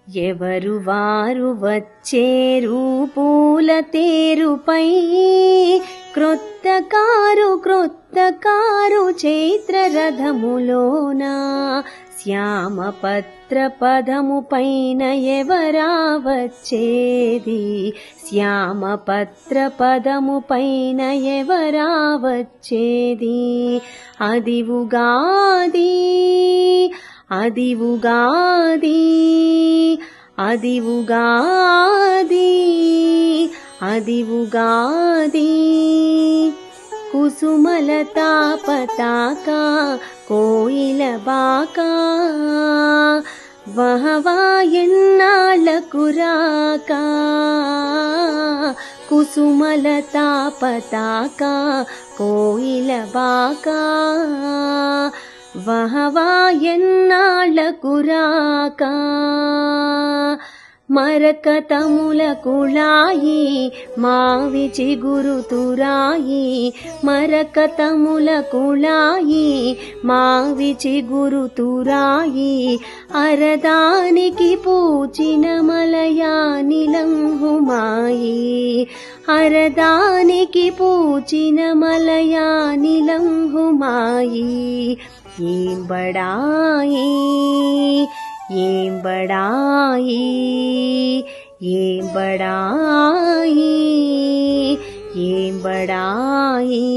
ఎవరు వారు వచ్చేరు పూల తేరుపై క్రొత్త కారు చైత్ర రథములోన శ్యామపత్ర పదము పైన ఎవరా వచ్చేది శ్యామపత్ర పదము పైన ఎవరా వచ్చేది అది ఉగాది అది ఉగాది అది ఉగాది అది ఉగాది కుసుమలతా పతాక కోయిల బాకా వహవా ఎన్నాళ్ళకు రాక కుసుమలతా పతాక కోయిల బాకా వహవా ఎన్నాళ్ళకు రాక మరకతముల కుళాయి మావి చిగురుతురాయి మరకతముల కుళాయి మావి చిగురుతురాయి అరదానికి పూచిన మలయానిలం హుమాయి అరదానికి పూచిన మలయానిలం హుమాయి ఏం బడాయి ఏం బడాయి ఏం బడాయి ఏం బడాయి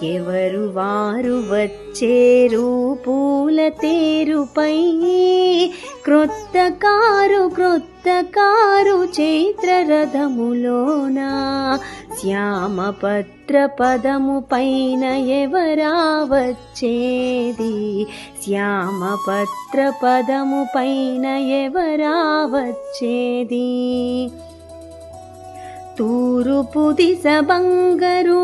ఎవరు వారు వచ్చేరు పూల తేరుపై క్రొత్త కారు చైత్ర రథములోన శ్యామపత్ర పదము పైన ఎవరా వచ్చేది శ్యామపత్ర పదము పైన ఎవరా వచ్చేది తూరుపు దిశ బంగరు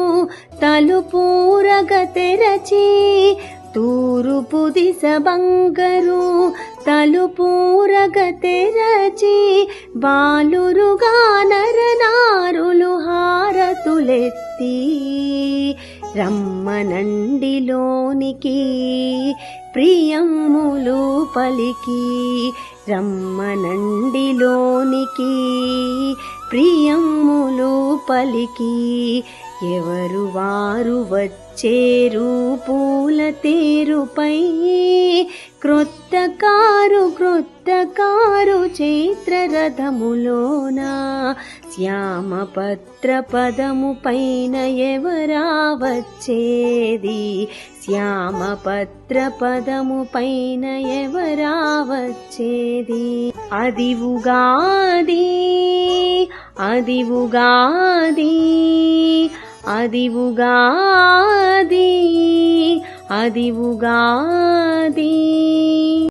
తలుపూరగ తెరచి తూరుపు దిశ బంగరు తలుపూరగ తెరచి బాలురుగా నరనారులు హారతులెత్తి రమ్మనండిలోనికి ప్రియములు పలికి రమ్మనండిలోనికి ప్రియములు పలికి ఎవరు వారు వచ్చేరు పూల తేరుపై క్రొత్త కారు చైత్ర రథములోన శ్యామపత్ర పదము పైన ఎవరా వచ్చేది శ్యామపత్ర పదము పైన ఎవరా వచ్చేది అది ఉగాది అది ఉగాది అది ఉగాది అది ఉగాది